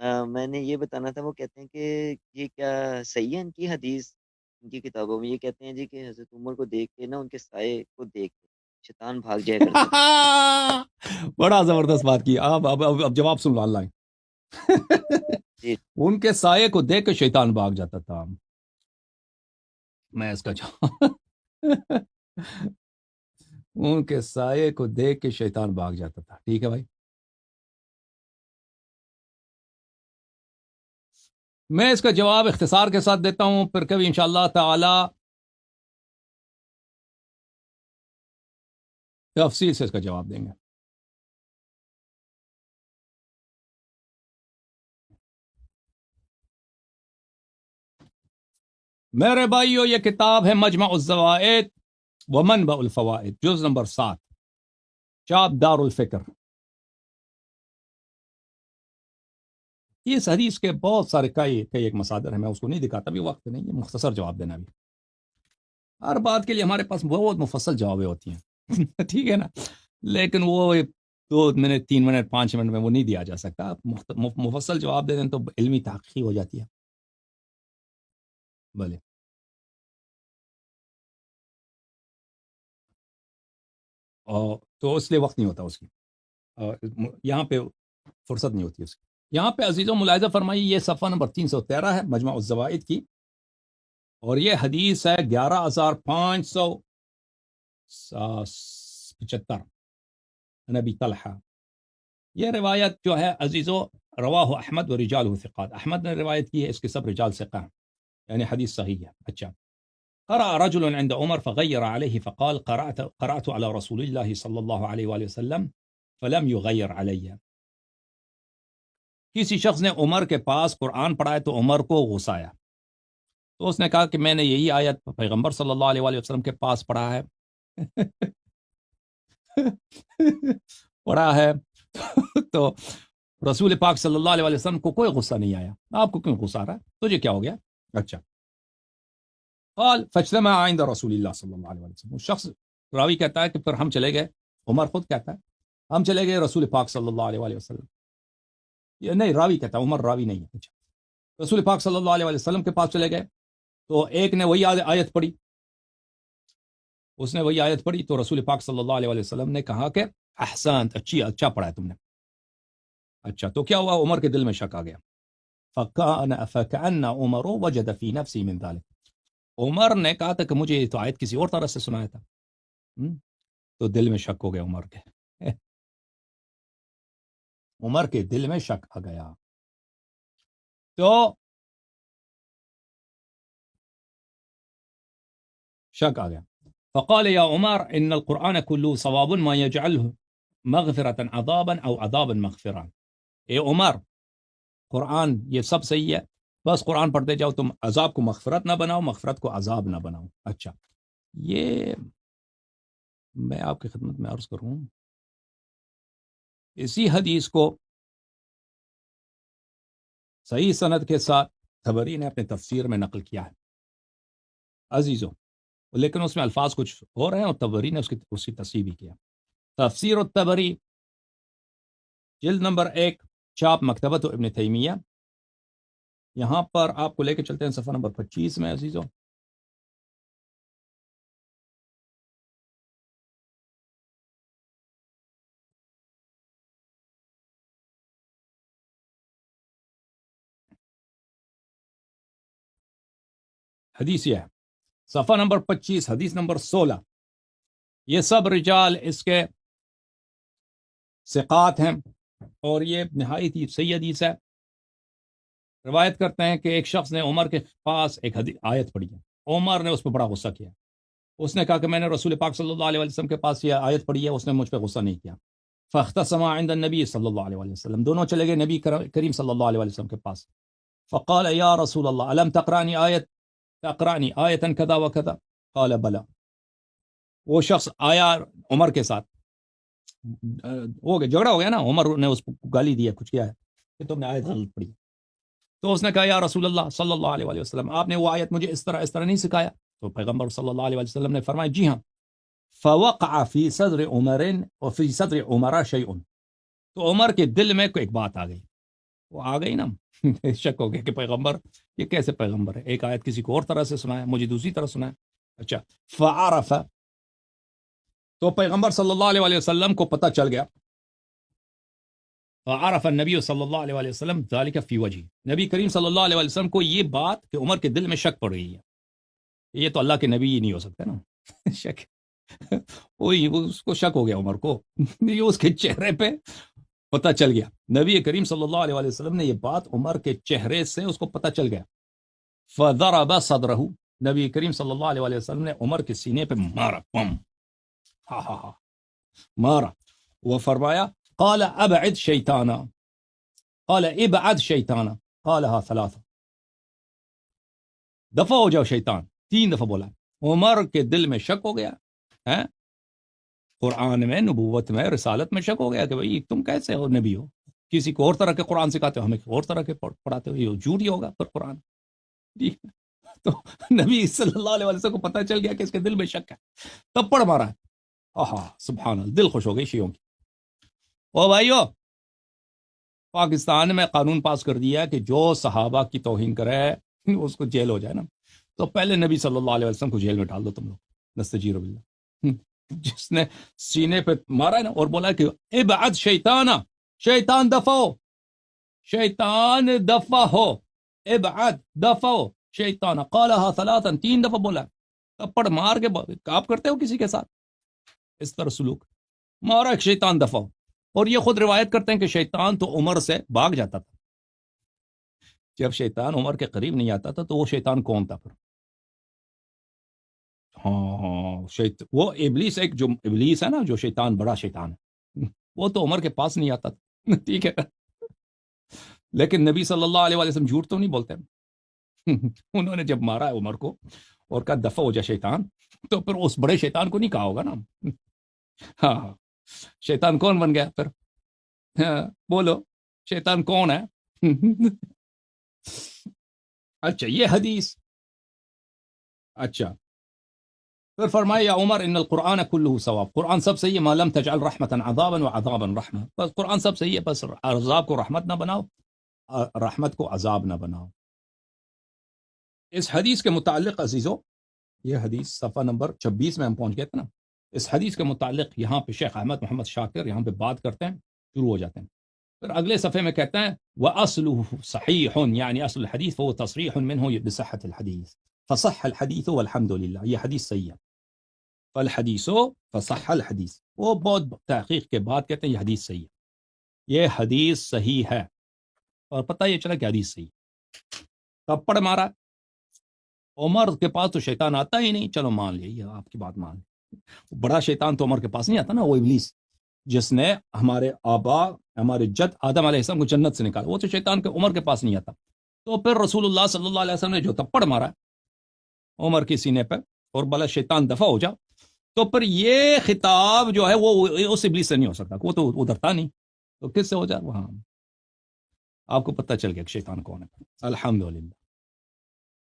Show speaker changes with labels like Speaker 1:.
Speaker 1: میں نے یہ بتانا تھا، وہ کہتے ہیں کہ یہ کیا صحیح ہے ان کی حدیث ان کی کتابوں میں؟ یہ کہتے ہیں جی کہ حضرت عمر کو دیکھ کے نا، ان کے سائے کو دیکھ کے شیطان بھاگ جایا کرتا تھا۔
Speaker 2: بڑا زبردست بات کی. اب جواب سن لو اللہ.
Speaker 1: جی
Speaker 2: ان کے سائے کو دیکھ کے شیطان بھاگ جاتا تھا. میں اس کا جواب ان کے سائے کو دیکھ کے شیطان بھاگ جاتا تھا. ٹھیک ہے بھائی. میں اس کا جواب اختصار کے ساتھ دیتا ہوں، پھر کبھی انشاءاللہ تعالی تفصیل سے اس کا جواب دیں گے. میرے بھائیو، یہ کتاب ہے مجمع الزوائد ومنبع الفوائد، جز نمبر 7، چاپ دار الفکر. اس حدیث کے بہت سارے کئی ایک مصادر ہیں، میں اس کو نہیں دکھاتا، بھی وقت نہیں ہے مختصر جواب دینا بھی. ہر بات کے لیے ہمارے پاس بہت مفصل جوابیں ہوتی ہیں ٹھیک ہے نا، لیکن وہ 2 منٹ 3 منٹ 5 منٹ میں وہ نہیں دیا جا سکتا. مفصل جواب دے دیں تو علمی تحقیق ہو جاتی ہے. بھلے اور تو اس لیے وقت نہیں ہوتا اس کی، یہاں پہ فرصت نہیں ہوتی اس کی. یہاں پہ عزیزوں ملاحظہ فرمائی، یہ صفحہ نمبر 313 ہے مجمع الزوائد کی، اور یہ حدیث ہے 11575 نبی طلحہ. یہ روایت جو ہے عزیزو رواہ احمد و رجال ثقات، احمد نے روایت کی ہے، اس کے سب رجال ثقہ ہیں، یعنی حدیث صحیح ہے. اچھا. قرأ رجل عند عمر فغير عليه فقال قرأت على رسول الله صلى الله عليه وآله وسلم فلم يغير علي. کسی شخص نے عمر کے پاس قرآن پڑھا ہے تو عمر کو غصہ آیا، تو اس نے کہا کہ میں نے یہی آیت پیغمبر صلی اللہ علیہ وآلہ وسلم کے پاس پڑھا ہے پڑھا ہے تو رسول پاک صلی اللہ علیہ وسلم کو کوئی غصہ نہیں آیا. آپ کو کیوں غصہ آ رہا ہے؟ تجھے کیا ہو گیا؟ اچھا. قال فاجتمع عند رسول اللہ صلی اللہ علیہ وسلم. شخص راوی کہتا ہے کہ پھر ہم چلے گئے، عمر خود کہتا ہے ہم چلے گئے رسول پاک صلی اللہ علیہ وآلہ وسلم. یہ نہیں، راوی کہتا ہے، عمر راوی نہیں ہے. اچھا. رسول پاک صلی اللہ علیہ وآلہ وسلم کے پاس چلے گئے تو ایک نے وہی آیت پڑھی، اس نے وہی آیت پڑھی تو رسول پاک صلی اللہ علیہ وآلہ وسلم نے کہا کہ احسنت، اچھا پڑھا ہے تم نے. اچھا. تو کیا ہوا؟ عمر کے دل میں شک آ گیا. فكأن عمر وجد في نفسه من ذلك. عمر نے کہا تھا کہ مجھے یہ تو آیت کسی اور طرح سے سنایا تھا. تو دل میں شک ہو گیا عمر کے عمر کے دل میں شک آ گیا. تو شک آ گیا. فقال یا عمر ان القرآن كله صواب ما يجعله مغفرة عذابا او عذابا مغفرا. اے عمر، قرآن یہ سب صحیح ہے، بس قرآن پڑھتے جاؤ، تم عذاب کو مغفرت نہ بناؤ، مغفرت کو عذاب نہ بناؤ. اچھا. یہ میں آپ کی خدمت میں عرض کروں، اسی حدیث کو صحیح سند کے ساتھ طبری نے اپنے تفسیر میں نقل کیا ہے عزیزوں، لیکن اس میں الفاظ کچھ ہو رہے ہیں اور طبری نے اس کی تصحیح بھی کیا. تفسیر الطبری جلد نمبر 1، چاپ مکتبۃ ابن تیمیہ. یہاں پر آپ کو لے کے چلتے ہیں صفحہ نمبر 25 میں عزیزوں. حدیث یہ ہے، صفحہ نمبر 25، حدیث نمبر 16. یہ سب رجال اس کے ثقات ہیں اور یہ نہایت ہی صحیح حدیث ہے. روایت کرتے ہیں کہ ایک شخص نے عمر کے پاس ایک آیت پڑھی ہے، عمر نے اس پہ بڑا غصہ کیا. اس نے کہا کہ میں نے رسول پاک صلی اللہ علیہ وسلم کے پاس یہ آیت پڑھی ہے، اس نے مجھ پہ غصہ نہیں کیا. فاختصما عند النبی صلی اللہ علیہ وسلم، دونوں چلے گئے نبی کریم صلی اللہ علیہ وسلم کے پاس. فقال یا رسول اللہ الم تقرأنی آیتا کذا وکذا؟ قال بلا. وہ شخص آیا عمر کے ساتھ، ہو گیا جھگڑا ہو گیا نا، عمر نے اس کو گالی دیا، کچھ کیا ہے کہ تم نے آیت غلط پڑھی. تو اس نے کہا یا رسول اللہ صلی اللہ علیہ وسلم، آپ نے وہ آیت مجھے اس طرح نہیں سکھایا. تو پیغمبر صلی اللہ علیہ وسلم نے فرمایا جی ہاں. فوقع فی صدر عمر وفی صدر عمر شیء. تو عمر کے دل میں کوئی ایک بات آ گئی، وہ آ گئی نا شک ہو گیا کہ پیغمبر یہ کیسے پیغمبر ہے، ایک آیت کسی کو اور طرح سے سنا ہے، مجھے دوسری طرح سنا ہے. اچھا فعرف، تو پیغمبر صلی اللہ علیہ وسلم کو پتہ چل گیا. فعرف النبی صلی اللہ علیہ وسلم ذلك فی وجہ، نبی کریم صلی اللہ علیہ وسلم کو یہ بات کہ عمر کے دل میں شک پڑ رہی ہے، یہ تو اللہ کے نبی ہی نہیں ہو سکتے نا شک وہی اس کو شک ہو گیا عمر کو یہ اس کے چہرے پہ پتہ چل گیا. نبی کریم صلی اللہ علیہ وسلم نے یہ بات عمر کے چہرے سے اس کو پتہ چل گیا. فضرب صدرہ، نبی کریم صلی اللہ علیہ وسلم نے عمر کے سینے پہ مارا، پم، ہاں ہاں ہاں مارا. وہ فرمایا قال ابعد شیطانا، قال ابعد شیطانا، قالها ثلاثہ، دفع ہو جاؤ شیطان، 3 دفعہ بولا. عمر کے دل میں شک ہو گیا ہے، قرآن میں، نبوت میں، رسالت میں شک ہو گیا کہ بھئی تم کیسے ہو نبی ہو، کسی کو اور طرح کے قرآن سکھاتے ہو، ہمیں اور طرح کے پڑھاتے ہو، یہ جھوٹ ہی ہوگا پھر قرآن. تو نبی صلی اللہ علیہ وسلم کو پتہ چل گیا کہ اس کے دل میں شک ہے، تپڑ مارا ہے. آہا سبحان اللہ، دل خوش ہو گئی شیعوں کی. او بھائیو، پاکستان میں قانون پاس کر دیا کہ جو صحابہ کی توہین کرے اس کو جیل ہو جائے نا، تو پہلے نبی صلی اللہ علیہ وسلم کو جیل میں ڈال دو تم لوگ، نستجیر باللہ. جس نے سینے پہ مارا ہے نا اور بولا کہ ابعد شیطانا، شیطان دفع ہو، شیطان دفع ہو، ابعد دفع ہو شیطان، قالها ثلاثا، 3 دفعہ بولا. تپڑ مار کے آپ کرتے ہو کسی کے ساتھ اس طرح سلوک، مارا ایک شیطان دفع ہو. اور یہ خود روایت کرتے ہیں کہ شیطان تو عمر سے بھاگ جاتا تھا، جب شیطان عمر کے قریب نہیں آتا تھا تو وہ شیطان کون تھا پھر؟ ہاں وہ ابلیس، ایک جو ابلیس ہے نا، جو شیطان، بڑا شیطان ہے، وہ تو عمر کے پاس نہیں آتا تھا ٹھیک ہے. لیکن نبی صلی اللہ علیہ وسلم جھوٹ تو نہیں بولتے انہوں نے جب مارا ہے عمر کو اور کہا دفع ہو جائے شیطان، تو پھر اس بڑے شیطان کو نہیں کہا ہوگا نا. ہاں شیطان کون بن گیا پھر؟ بولو شیطان کون ہے؟ اچھا یہ حدیث. اچھا پھر فرمایا یا عمر ان القرآن کلہ ثواب، قرآن سب صحیح ہے، ما لم تجعل رحمتا عذابا وعذابا رحمہ، بس قرآن سب صحیح ہے، بس عذاب کو رحمت نہ بناؤ، رحمت کو عذاب نہ بناؤ. اس حدیث کے متعلق عزیزو، یہ حدیث صفحہ نمبر 26 میں ہم پہنچ گئے تھے نا، اس حدیث کے متعلق یہاں پہ شیخ احمد محمد شاکر یہاں پہ بات کرتے ہیں، شروع ہو جاتے ہیں. پھر اگلے صفحے میں کہتے ہیں وَأَصْلُهُ صَحِيحٌ، یعنی اصل الحدیث فهو تصریح منه بصحة الحدیث فصح الحدیث والحمد للہ، یہ حدیث صحیح ہے. فالحدیث فصح الحدیث، وہ بہت تحقیق کے بعد کہتے ہیں یہ حدیث صحیح ہے، یہ حدیث صحیح ہے. اور پتہ یہ چلا کہ حدیث صحیح ہے. تپڑ مارا عمر کے پاس تو شیطان آتا ہی نہیں، چلو مان لیا، یہ آپ کی بات مان لی. بڑا شیطان تو عمر کے پاس نہیں آتا نا، وہ ابلیس جس نے ہمارے آبا، ہمارے جد آدم علیہ السلام کو جنت سے نکالا، وہ تو شیطان کے عمر کے پاس نہیں آتا. تو پھر رسول اللہ صلی اللہ علیہ وسلم نے جو تپڑ مارا عمر کی سینے پہ اور بلا شیطان دفع ہو جا، تو پھر یہ خطاب جو ہے وہ اس ابلیس سے نہیں ہو سکتا، وہ تو ادھر تھا نہیں، تو کس سے ہو جائے؟ وہاں آپ کو پتہ چل گیا کہ شیطان کون ہے. الحمدللہ.